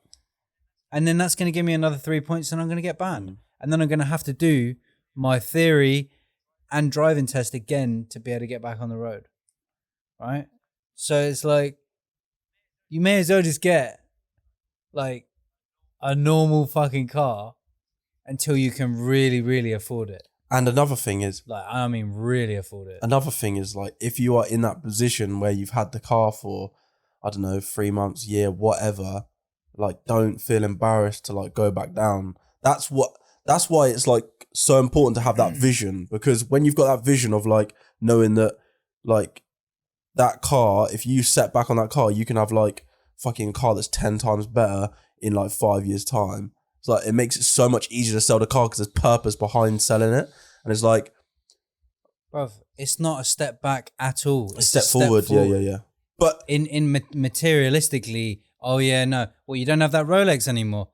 And then that's going to give me another 3 points and I'm going to get banned. And then I'm going to have to do my theory and driving test again to be able to get back on the road. Right? So it's like, you may as well just get like a normal fucking car until you can really, really afford it. And another thing is, like, I mean, really afford it. Another thing is, like, if you are in that position where you've had the car for, I don't know, 3 months, year, whatever, like, don't feel embarrassed to like go back down. That's why it's like so important to have that vision, because when you've got that vision of like knowing that like that car, if you set back on that car, you can have like fucking car that's 10 times better in like 5 years time. It's like, it makes it so much easier to sell the car because there's purpose behind selling it. And it's like, bruv, it's not a step back at all. It's a step forward. Yeah. But in materialistically, oh yeah, no. Well, you don't have that Rolex anymore.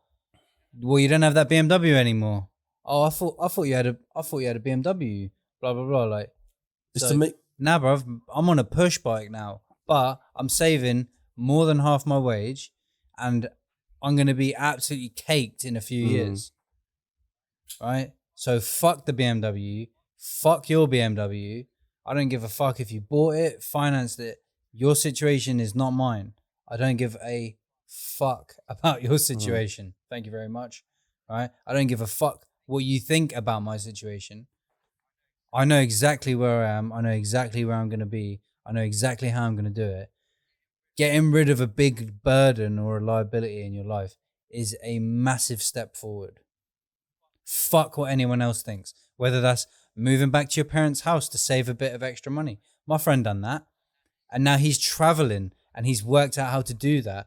Well, you don't have that BMW anymore. Oh, I thought you had a BMW. Blah blah blah. Like, it's to make. Nah, bruv, I'm on a push bike now, but I'm saving more than half my wage, and I'm gonna be absolutely caked in a few years. Right? So fuck the BMW. Fuck your BMW. I don't give a fuck if you bought it, financed it. Your situation is not mine. I don't give a fuck about your situation. Thank you very much. Right? I don't give a fuck what you think about my situation. I know exactly where I am. I know exactly where I'm going to be. I know exactly how I'm going to do it. Getting rid of a big burden or a liability in your life is a massive step forward. Fuck what anyone else thinks. Whether that's moving back to your parents' house to save a bit of extra money. My friend done that. And now he's traveling and he's worked out how to do that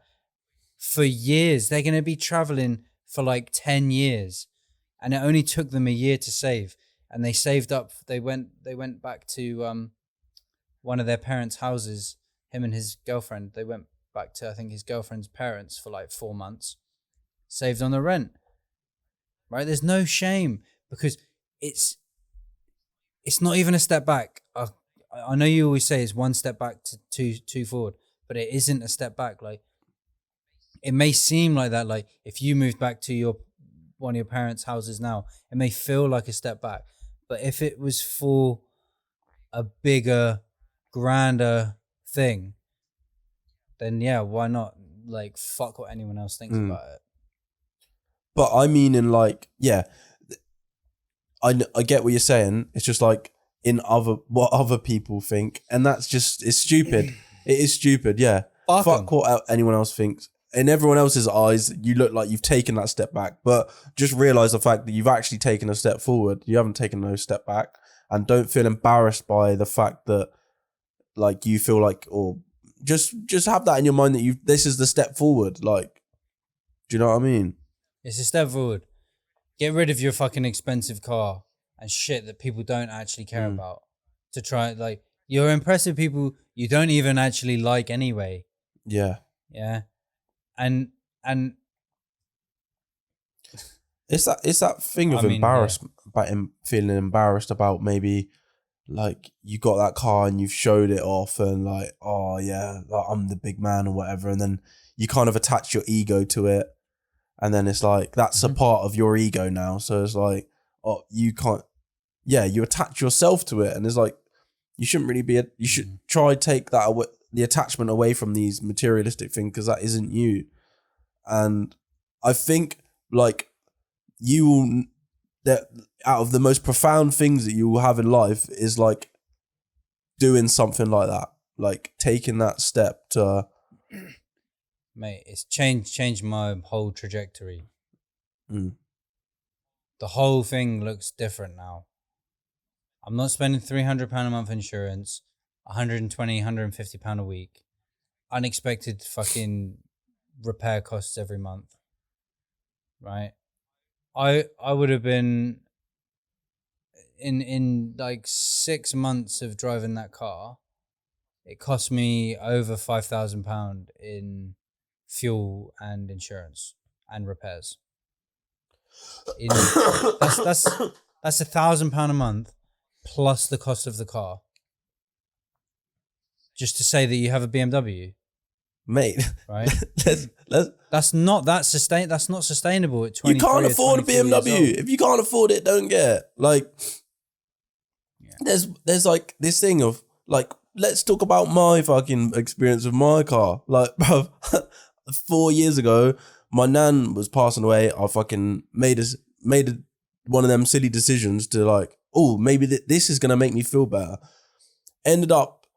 for years. They're going to be traveling for like 10 years. And it only took them a year to save. And they saved up. They went back to one of their parents' houses. Him and his girlfriend. They went back to, I think, his girlfriend's parents for like 4 months. Saved on the rent. Right? There's no shame because it's not even a step back. I know you always say it's one step back to two forward, but it isn't a step back. Like, it may seem like that. Like, if you moved back to one of your parents' houses now, it may feel like a step back. But if it was for a bigger, grander thing, then yeah, why not? Like, fuck what anyone else thinks about it. But I mean, in like, yeah, I get what you're saying. It's just like what other people think, and that's just, it's stupid. It is stupid. Yeah, fuck what anyone else thinks. In everyone else's eyes, you look like you've taken that step back, but just realize the fact that you've actually taken a step forward. You haven't taken no step back, and don't feel embarrassed by the fact that, like, you feel like, or just have that in your mind that this is the step forward. Like, do you know what I mean? It's a step forward. get rid of your fucking expensive car and shit that people don't actually care about to try, like, you're impressive people you don't even actually like anyway. Yeah. Yeah. And It's that thing of I mean, embarrassment, about him feeling embarrassed about maybe like you got that car and you've showed it off and like, oh yeah, like, I'm the big man or whatever, and then you kind of attach your ego to it, and then it's like that's a part of your ego now. So it's like, oh, you can't, yeah, you attach yourself to it, and it's like you shouldn't really be. You should try take that away, the attachment away from these materialistic things, because that isn't you. And I think like you will, that out of the most profound things that you will have in life is like doing something like that, like taking that step to. mate, it's changed my whole trajectory. Mm. The whole thing looks different now. I'm not spending £300 a month insurance, £120, £150 a week, unexpected fucking repair costs every month. Right? I would have been in like 6 months of driving that car. It cost me over £5,000 in fuel and insurance and repairs. That's £1,000 a month plus the cost of the car. Just to say that you have a BMW, Mate, right? let's That's not sustainable at 23. you can't afford a 24 years old. BMW. If you can't afford it, don't get it. Like, there's like this thing of like, let's talk about my fucking experience with my car. Like, bro, 4 years ago, my nan was passing away. I fucking made one of them silly decisions to like, oh, maybe this is gonna make me feel better. I ended up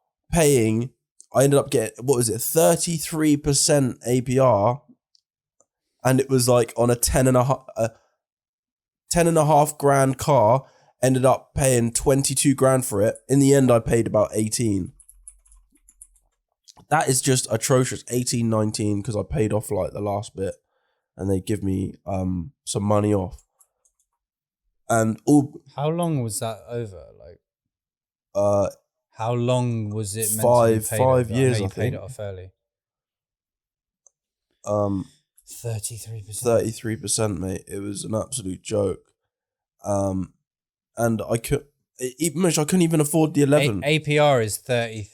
getting, what was it, 33% APR, and it was like on a 10.5 grand car. Ended up paying 22 grand for it. In the end, I paid about 18. That is just atrocious. 18, 19, because I paid off like the last bit, and they give me some money off. And all. How long was that over? Like, how long was it meant to be paid 5 years? I know you I paid think. it off early. 33%. 33%, mate. It was an absolute joke. And I couldn't even afford the 11. APR is 30.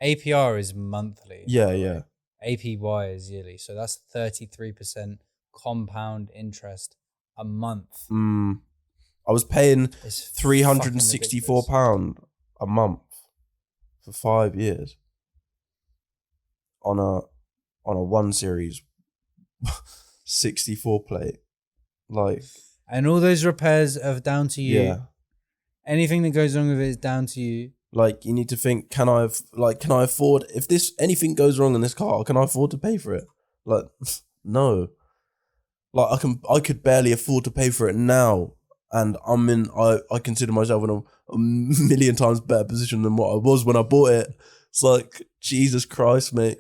APR is monthly. Yeah, yeah. APY is yearly. So that's 33% compound interest a month. I was paying It's £364 a month for 5 years on a 1 series 64 plate. Like, and all those repairs are down to you. yeah. Anything that goes wrong with it is down to you. Like, you need to think, can I afford, if anything goes wrong in this car, can I afford to pay for it? Like, no. Like, I could barely afford to pay for it now. And I consider myself in a million times better position than what I was when I bought it. It's like, Jesus Christ, mate.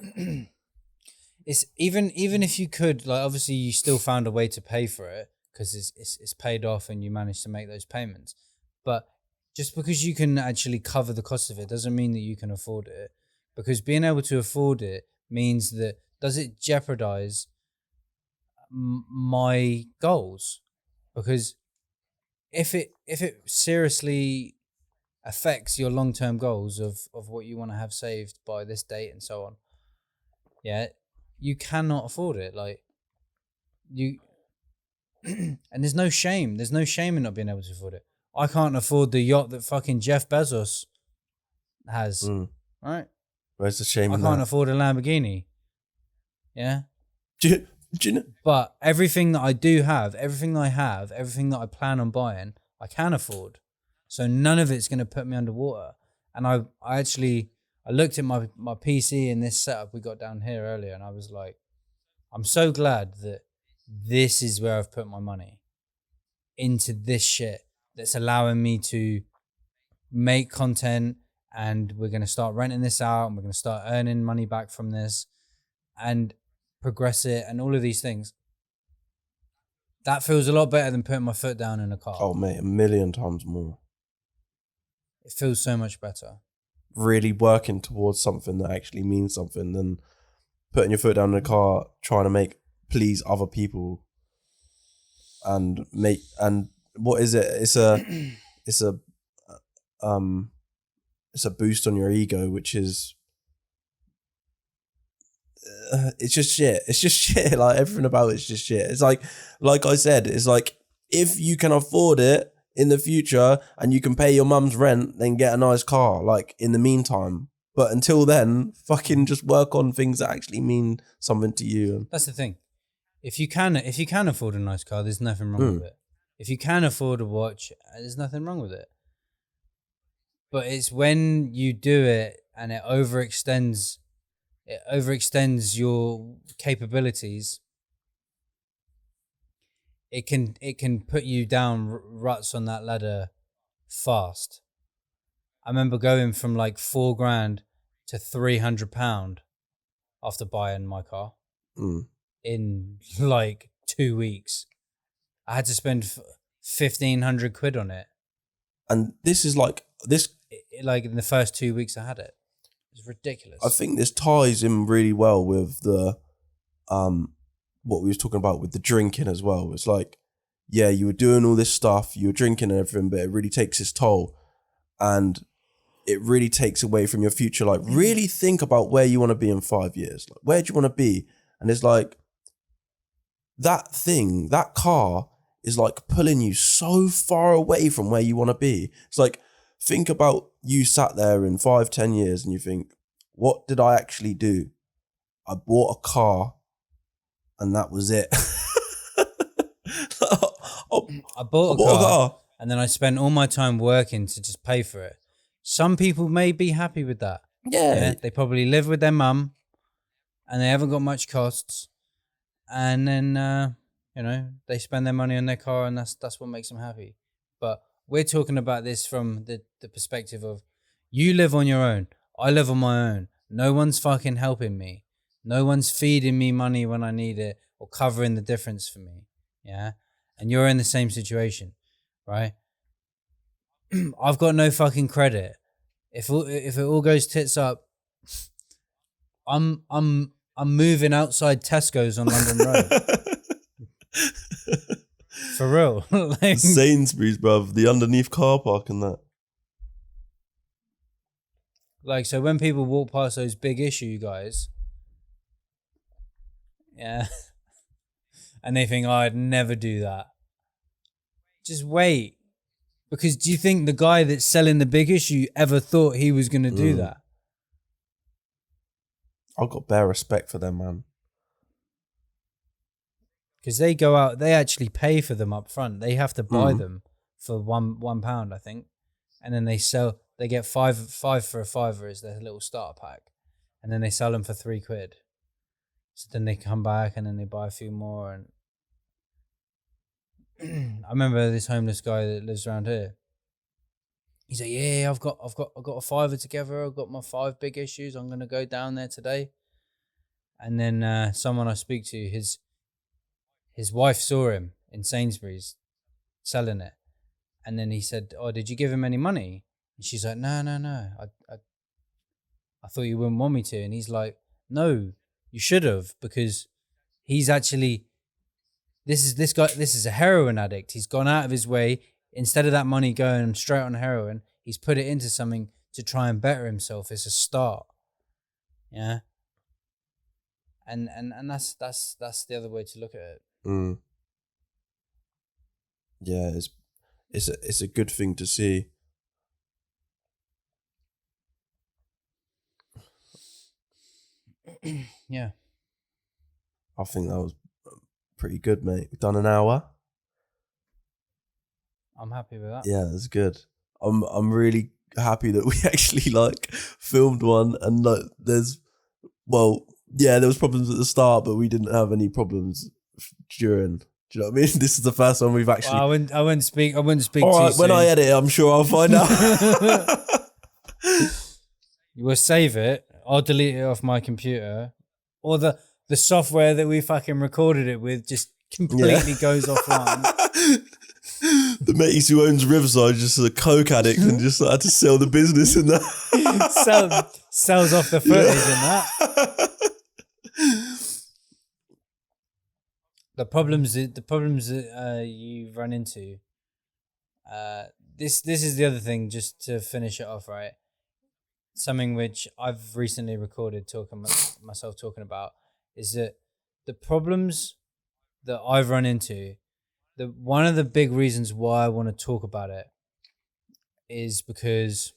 It's even if you could, like, obviously you still found a way to pay for it because it's paid off and you managed to make those payments. But just because you can actually cover the cost of it doesn't mean that you can afford it. Because being able to afford it means that, does it jeopardize my goals? Because if it seriously affects your long-term goals of what you want to have saved by this date and so on, yeah, you cannot afford it. Like, you and there's no shame in not being able to afford it. I can't afford the yacht that fucking Jeff Bezos has, right? Where's the shame I in can't that? afford a Lamborghini. Yeah. Do you know? But everything that I do have, everything that I have, everything that I plan on buying, I can afford. So none of it's going to put me underwater. And I looked at my PC and this setup we got down here earlier, and I was like, I'm so glad that this is where I've put my money, into this shit that's allowing me to make content, and we're going to start renting this out, and we're going to start earning money back from this and progress it and all of these things. That feels a lot better than putting my foot down in a car. Oh, mate, a million times more. It feels so much better. Really working towards something that actually means something than putting your foot down in a car, trying to please other people. And what is it? It's a boost on your ego, which is it's just shit. It's just shit. Like everything about it's just shit. It's like I said, it's like if you can afford it in the future and you can pay your mum's rent, then get a nice car. Like in the meantime, but until then, fucking just work on things that actually mean something to you. That's the thing. If you can afford a nice car, there's nothing wrong with it. If you can afford a watch, there's nothing wrong with it. But it's when you do it and it overextends your capabilities. It can put you down ruts on that ladder fast. I remember going from like $4,000 to £300 after buying my car in like 2 weeks. I had to spend 1,500 quid on it. And this is like in the first 2 weeks I had it. It's ridiculous. I think this ties in really well with the what we was talking about with the drinking as well. It's like, yeah, you were doing all this stuff, you were drinking and everything, but it really takes its toll. And it really takes away from your future. Like, really think about where you want to be in 5 years. Like, where do you want to be? And it's like, that car is like pulling you so far away from where you want to be. It's like, think about you sat there in 5-10 years and you think, what did I actually do? I bought a car and that was it. I bought a car and then I spent all my time working to just pay for it. Some people may be happy with that. Yeah. They probably live with their mum and they haven't got much costs. And then, they spend their money on their car and that's what makes them happy. But we're talking about this from the perspective of you live on your own. I live on my own. No one's fucking helping me. No one's feeding me money when I need it or covering the difference for me. Yeah. And you're in the same situation, right? I've got no fucking credit. If it all goes tits up, I'm moving outside Tesco's on London Road. For real. Like, Sainsbury's, bruv, the underneath car park and that. Like, so when people walk past those big issue guys, yeah, and they think, oh, I'd never do that. Just wait. Because do you think the guy that's selling the big issue ever thought he was going to do that? I've got bare respect for them, man. Because they go out, they actually pay for them up front. They have to buy them for £1, I think. And then they get five for a fiver as their little starter pack. And then they sell them for £3. So then they come back and then they buy a few more. And I remember this homeless guy that lives around here. He's like, yeah, I've got a fiver together. I've got my 5 big issues. I'm gonna go down there today. And then someone I speak to, his wife saw him in Sainsbury's selling it, and then he said, "Oh, did you give him any money?" And she's like, "No. I thought you wouldn't want me to." And he's like, "No, you should have, because he's actually this is a heroin addict. He's gone out of his way. Instead of that money going straight on heroin, he's put it into something to try and better himself. It's a start." Yeah. And that's the other way to look at it. Yeah, it's a good thing to see. Yeah. I think that was pretty good, mate. We've done an hour. I'm happy with that. Yeah, that's good. I'm really happy that we actually like filmed one, and like there was problems at the start, but we didn't have any problems during. Do you know what I mean? This is the first one we've actually. Well, I wouldn't speak. All right, too when soon. I edit it, I'm sure I'll find out. You will save it. I'll delete it off my computer, or the software that we fucking recorded it with. Just completely goes offline. The mateys who owns Riverside just a coke addict and just had to sell the business in that. Sells off the footage in that. The problems that you run into. This is the other thing. Just to finish it off, right? Something which I've recently recorded myself talking about is that the problems that I've run into. One of the big reasons why I want to talk about it is because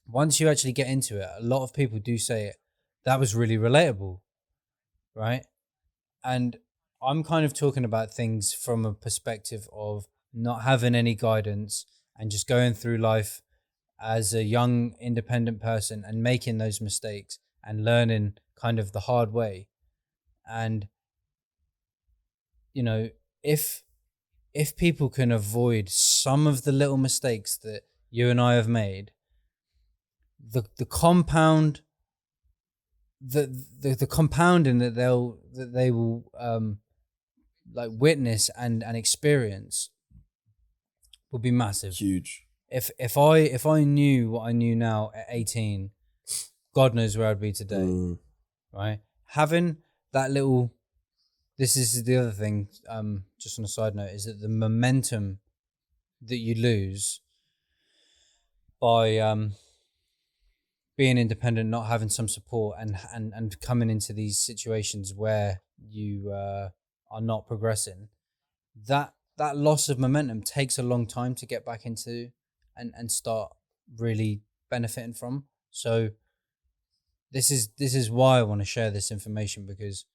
once you actually get into it, a lot of people do say that was really relatable, right? And I'm kind of talking about things from a perspective of not having any guidance and just going through life as a young independent person and making those mistakes and learning kind of the hard way. And, you know, if people can avoid some of the little mistakes that you and I have made, the compounding that they will like witness and experience will be massive. Huge. If I knew what I knew now at 18, God knows where I'd be today. Right? Having that little. This is the other thing, just on a side note, is that the momentum that you lose by being independent, not having some support and coming into these situations where you are not progressing, that loss of momentum takes a long time to get back into and start really benefiting from. So this is why I want to share this information, because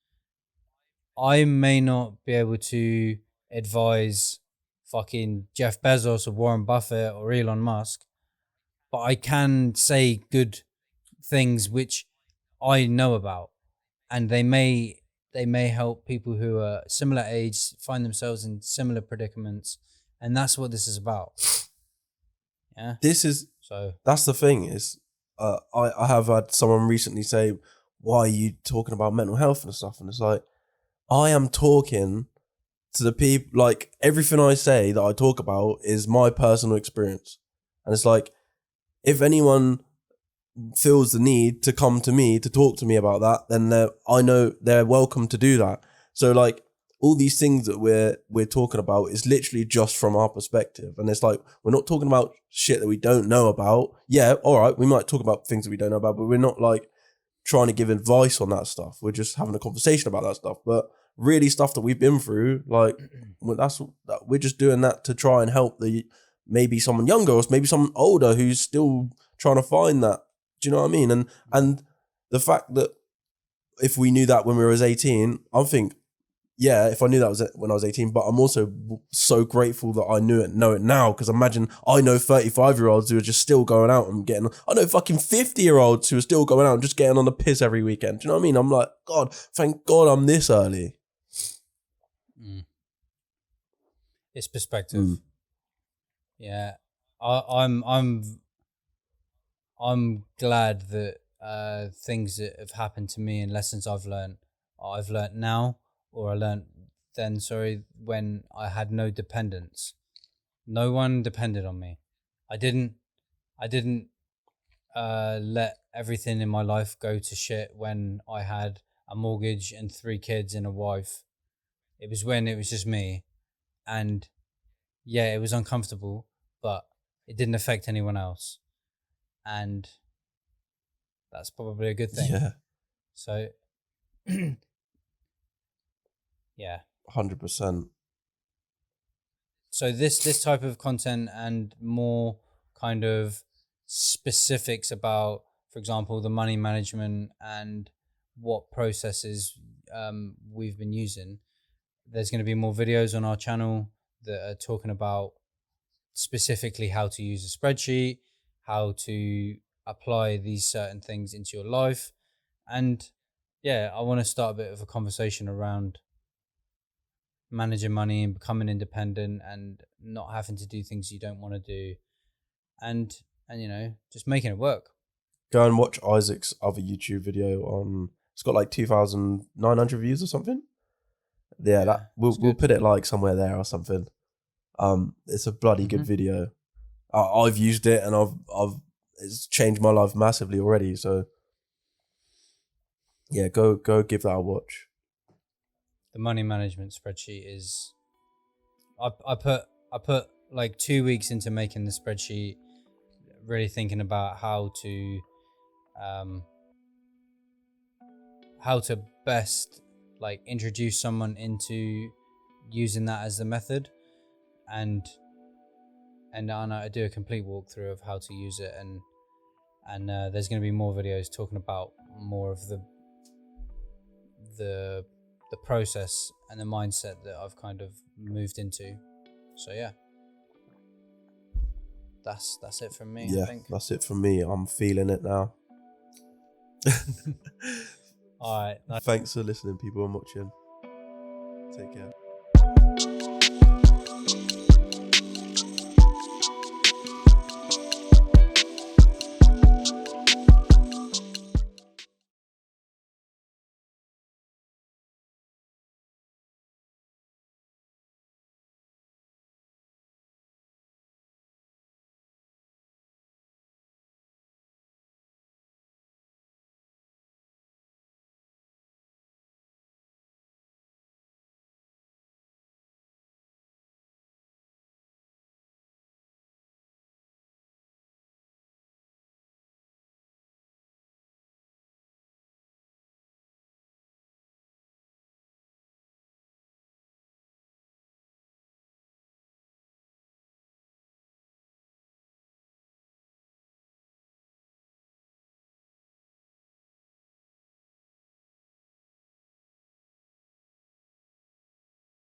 I may not be able to advise fucking Jeff Bezos or Warren Buffett or Elon Musk, but I can say good things which I know about, and they may help people who are similar age find themselves in similar predicaments, and that's what this is about. Yeah. That's the thing is, I have had someone recently say, "Why are you talking about mental health and stuff?" And it's like, I am talking to the people, like everything I say that I talk about is my personal experience. And it's like, if anyone feels the need to come to me to talk to me about that, then I know they're welcome to do that. So like all these things that we're talking about is literally just from our perspective. And it's like, we're not talking about shit that we don't know about. Yeah, all right, we might talk about things that we don't know about, but we're not like trying to give advice on that stuff. We're just having a conversation about that stuff. But really stuff that we've been through, like we're just doing that to try and help maybe someone younger or maybe someone older who's still trying to find that. Do you know what I mean? And the fact that if we knew that when we were 18, I think, yeah, if I knew that was when I was 18, but I'm also so grateful that I know it now, because imagine I know 35-year-olds who are just still going out and I know fucking 50-year-olds who are still going out and just getting on the piss every weekend. Do you know what I mean? I'm like, God, thank God I'm this early. It's perspective. Yeah. I'm glad that things that have happened to me and lessons I've learned now, or I learned then, when I had no dependence. No one depended on me. I didn't let everything in my life go to shit when I had a mortgage and 3 kids and a wife. It was when it was just me. And yeah, it was uncomfortable, but it didn't affect anyone else. And that's probably a good thing. Yeah. So, yeah. 100%. So this type of content and more kind of specifics about, for example, the money management and what processes we've been using. There's going to be more videos on our channel that are talking about specifically how to use a spreadsheet, how to apply these certain things into your life. And yeah, I want to start a bit of a conversation around managing money and becoming independent and not having to do things you don't want to do, and you know, just making it work. Go and watch Isaac's other YouTube video on, it's got like 2,900 views or something. Yeah, that we'll good. put it like somewhere there or something. It's a bloody good video. I've used it and I've it's changed my life massively already. So yeah, go give that a watch. The money management spreadsheet is. I put like 2 weeks into making the spreadsheet, really thinking about how to best like introduce someone into using that as the method, and I do a complete walkthrough of how to use it, and there's going to be more videos talking about more of the process and the mindset that I've kind of moved into. So yeah, that's it from me. Yeah, I think. that's it from me. I'm feeling it now. All right. Thanks for listening, people, and watching. Take care.